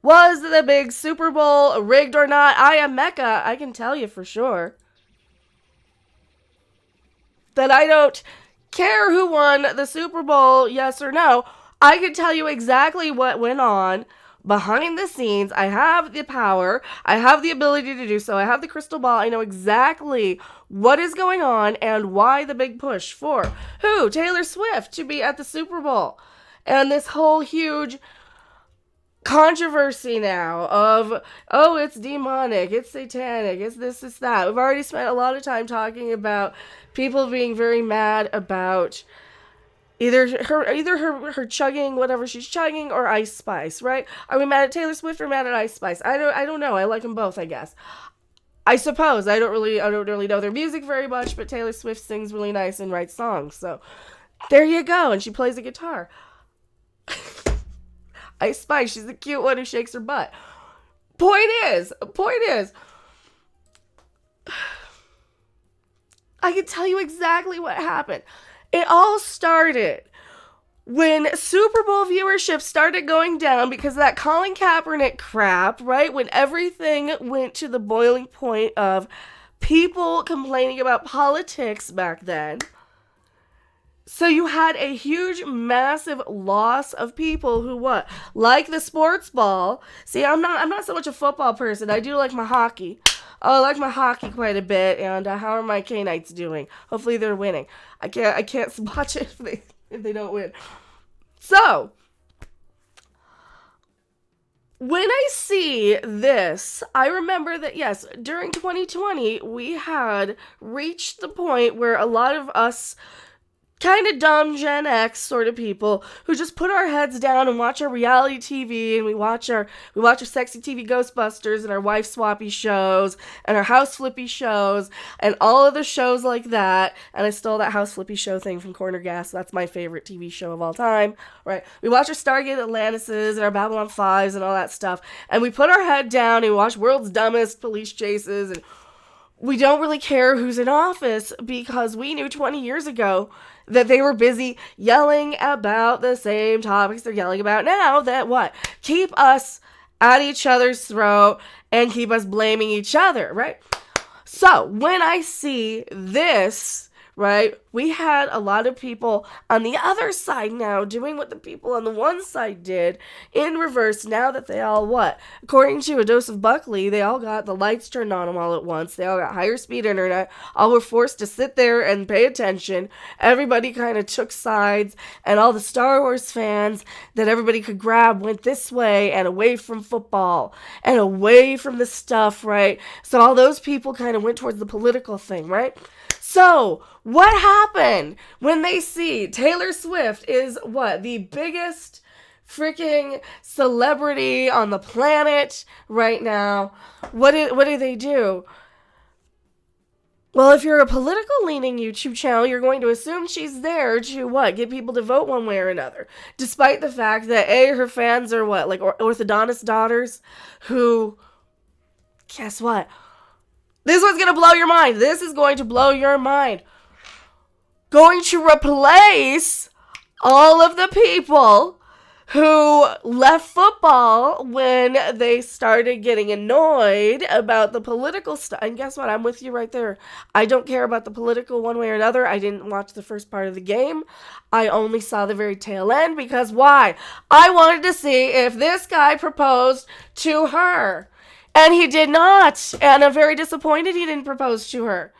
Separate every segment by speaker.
Speaker 1: Was the big Super Bowl rigged or not? I am Mecca. I can tell you for sure that I don't care who won the Super Bowl, yes or no. I can tell you exactly what went on behind the scenes. I have the power. I have the ability to do so. I have the crystal ball. I know exactly what is going on and why the big push for who? Taylor Swift to be at the Super Bowl. And this whole huge controversy now of, oh, it's demonic, it's satanic, it's this, it's that. We've already spent a lot of time talking about people being very mad about either her chugging whatever she's chugging or Ice Spice, right? Are we mad at Taylor Swift or mad at Ice Spice? I don't know. I like them both, I guess. I suppose I don't really know their music very much, but Taylor Swift sings really nice and writes songs. So there you go, and she plays a guitar. Ice Spice, she's the cute one who shakes her butt. Point is, I can tell you exactly what happened. It all started when Super Bowl viewership started going down because of that Colin Kaepernick crap, right? When everything went to the boiling point of people complaining about politics back then. So you had a huge, massive loss of people who what? Like the sports ball. See, I'm not so much a football person. I do like my hockey. Oh, I like my hockey quite a bit. And how are my K-Knights doing? Hopefully they're winning. I can't watch it if they don't win. So when I see this, I remember that, yes, during 2020, we had reached the point where a lot of us kind of dumb Gen X sort of people who just put our heads down and watch our reality TV, and we watch our sexy TV Ghostbusters and our wife swappy shows and our house flippy shows and all of the shows like that. And I stole that house flippy show thing from Corner Gas. That's my favorite TV show of all time, right? We watch our Stargate Atlantises and our Babylon 5s and all that stuff, and we put our head down and we watch World's Dumbest Police Chases, and we don't really care who's in office because we knew 20 years ago that they were busy yelling about the same topics they're yelling about now that what? Keep us at each other's throat and keep us blaming each other, right? So when I see this, right, we had a lot of people on the other side now doing what the people on the one side did in reverse now that they all what? According to A Dose of Buckley, they all got the lights turned on them all at once. They all got higher speed internet. All were forced to sit there and pay attention. Everybody kind of took sides, and all the Star Wars fans that everybody could grab went this way and away from football and away from the stuff, right? So all those people kind of went towards the political thing, right? So, what happened when they see Taylor Swift is what? The biggest freaking celebrity on the planet right now. What do they do? Well, if you're a political leaning YouTube channel, you're going to assume she's there to what? Get people to vote one way or another. Despite the fact that her fans are what? Like orthodontist daughters who, guess what? This one's going to blow your mind. This is going to blow your mind. Going to replace all of the people who left football when they started getting annoyed about the political stuff. And guess what? I'm with you right there. I don't care about the political one way or another. I didn't watch the first part of the game. I only saw the very tail end because why? I wanted to see if this guy proposed to her. And he did not. And I'm very disappointed he didn't propose to her.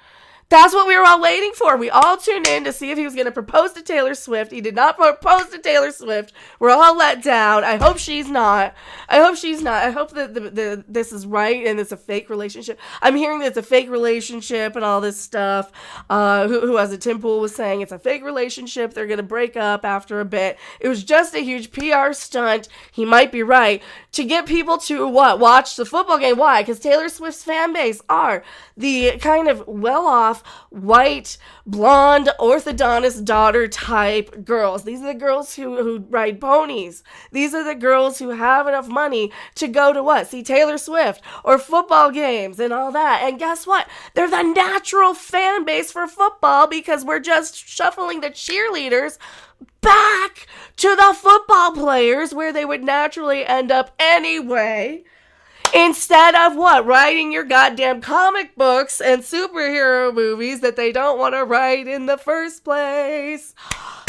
Speaker 1: That's what we were all waiting for. We all tuned in to see if he was going to propose to Taylor Swift. He did not propose to Taylor Swift. We're all let down. I hope she's not. I hope that this is right and it's a fake relationship. I'm hearing that it's a fake relationship and all this stuff. Who as a Tim Pool was saying, it's a fake relationship. They're going to break up after a bit. It was just a huge PR stunt. He might be right. To get people to what? Watch the football game. Why? Because Taylor Swift's fan base are the kind of well-off off, white, blonde, orthodontist daughter type girls. These are the girls who ride ponies. These are the girls who have enough money to go to what? See Taylor Swift or football games and all that. And guess what? They're the natural fan base for football because we're just shuffling the cheerleaders back to the football players where they would naturally end up anyway. Instead of what? Writing your goddamn comic books and superhero movies that they don't want to write in the first place.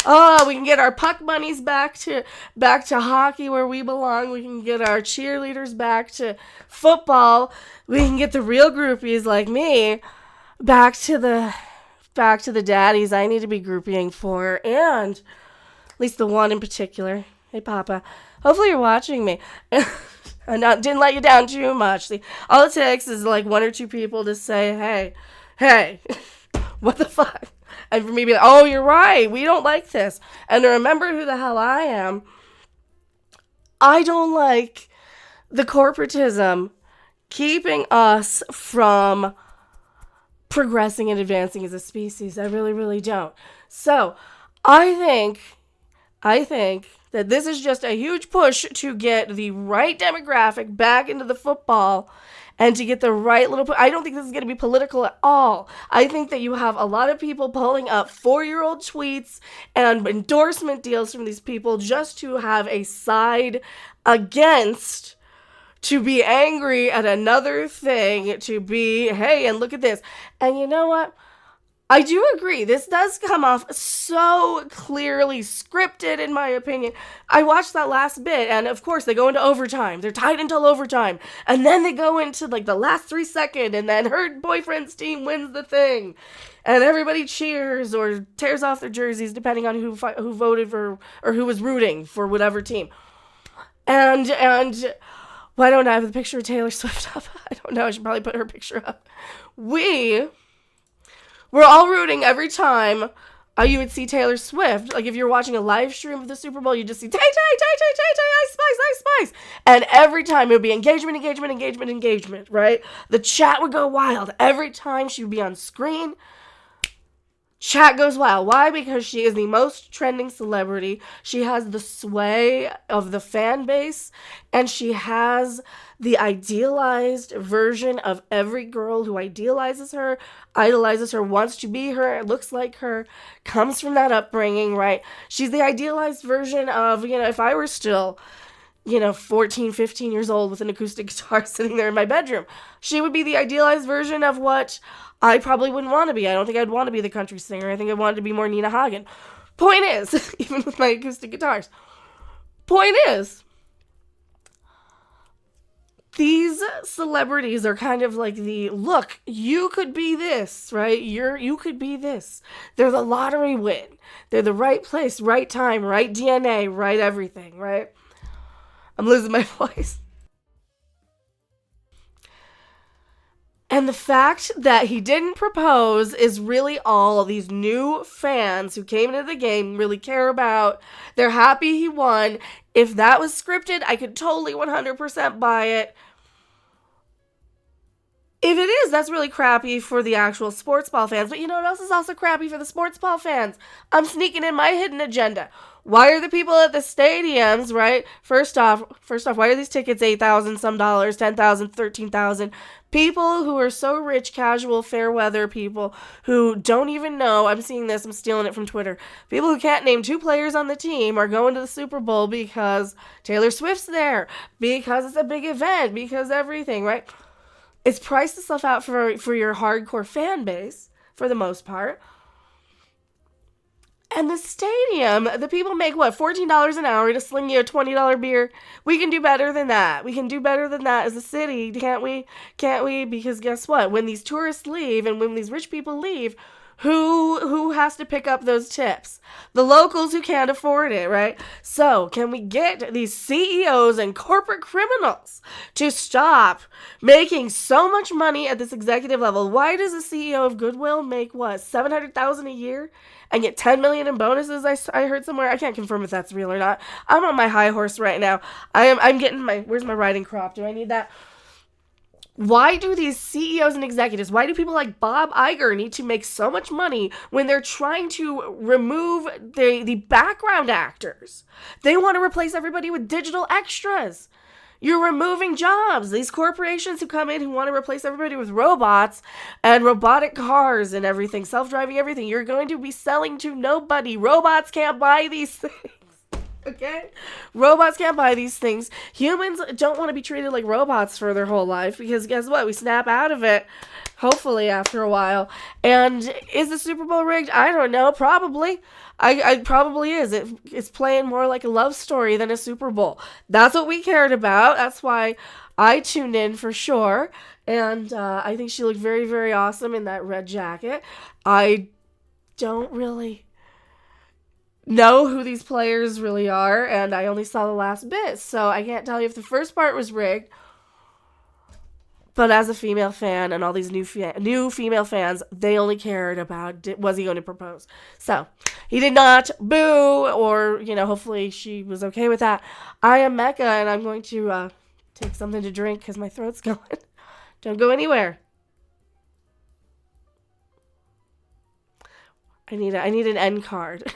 Speaker 1: Oh, we can get our puck bunnies back to hockey where we belong. We can get our cheerleaders back to football. We can get the real groupies like me back to the daddies I need to be groupieing for, and at least the one in particular. Hey, Papa. Hopefully you're watching me. And didn't let you down too much. See, all it takes is like one or two people to say, hey, what the fuck? And for me to be like, oh, you're right. We don't like this. And to remember who the hell I am. I don't like the corporatism keeping us from progressing and advancing as a species. I really, really don't. So I think that this is just a huge push to get the right demographic back into the football and to get the right little... I don't think this is going to be political at all. I think that you have a lot of people pulling up 4-year-old tweets and endorsement deals from these people just to have a side against, to be angry at another thing, to be, hey, and look at this. And you know what? I do agree. This does come off so clearly scripted, in my opinion. I watched that last bit, and of course, they go into overtime. They're tied until overtime. And then they go into, like, the last 3 seconds, and then her boyfriend's team wins the thing. And everybody cheers or tears off their jerseys, depending on who voted for, or who was rooting for whatever team. And why don't I have the picture of Taylor Swift up? I don't know. I should probably put her picture up. We're all rooting every time you would see Taylor Swift. Like, if you're watching a live stream of the Super Bowl, you just see Tay, Ice Spice. And every time it would be engagement, right? The chat would go wild. Every time she would be on screen, chat goes wild. Why? Because she is the most trending celebrity. She has the sway of the fan base, and she has the idealized version of every girl who idolizes her, wants to be her, looks like her, comes from that upbringing, right? She's the idealized version of, if I were still, 14, 15 years old with an acoustic guitar sitting there in my bedroom, she would be the idealized version of what I probably wouldn't want to be. I don't think I'd want to be the country singer. I think I wanted to be more Nina Hagen. Point is, even with my acoustic guitars, these celebrities are kind of like look, you could be this, right? You could be this. They're the lottery win. They're the right place, right time, right DNA, right everything, right? I'm losing my voice. And the fact that he didn't propose is really all these new fans who came into the game really care about. They're happy he won. If that was scripted, I could totally 100% buy it. If it is, that's really crappy for the actual sports ball fans. But you know what else is also crappy for the sports ball fans? I'm sneaking in my hidden agenda. Why are the people at the stadiums, right? First off, why are these tickets $8,000 some dollars, $10,000, $13,000? People who are so rich, casual, fair weather people who don't even know, I'm seeing this, I'm stealing it from Twitter. People who can't name 2 players on the team are going to the Super Bowl because Taylor Swift's there, because it's a big event, because everything, right? It's priced itself out for your hardcore fan base, for the most part. And the stadium, the people make, what, $14 an hour to sling you a $20 beer? We can do better than that. We can do better than that as a city, can't we? Can't we? Because guess what? When these tourists leave and when these rich people leave, who has to pick up those tips? The locals who can't afford it, right? So can we get these CEOs and corporate criminals to stop making so much money at this executive level? Why does a CEO of Goodwill make what, $700,000 a year and get $10 million in bonuses? I heard somewhere. I can't confirm if that's real or not. I'm on my high horse right now. I'm getting where's my riding crop? Do I need that? Why do these CEOs and executives, why do people like Bob Iger need to make so much money when they're trying to remove the background actors? They want to replace everybody with digital extras. You're removing jobs. These corporations who come in who want to replace everybody with robots and robotic cars and everything, self-driving everything, you're going to be selling to nobody. Robots can't buy these things. Okay? Robots can't buy these things. Humans don't want to be treated like robots for their whole life because guess what? We snap out of it, hopefully, after a while. And is the Super Bowl rigged? I don't know. Probably. I probably is. It's playing more like a love story than a Super Bowl. That's what we cared about. That's why I tuned in for sure. And I think she looked very, very awesome in that red jacket. I don't really know who these players really are, and I only saw the last bit, so I can't tell you if the first part was rigged. But as a female fan and all these new female fans, they only cared about was he going to propose. So he did not. Boo, or hopefully she was okay with that. I am Mecca, and I'm going to take something to drink because my throat's going. Don't go anywhere. I need an end card.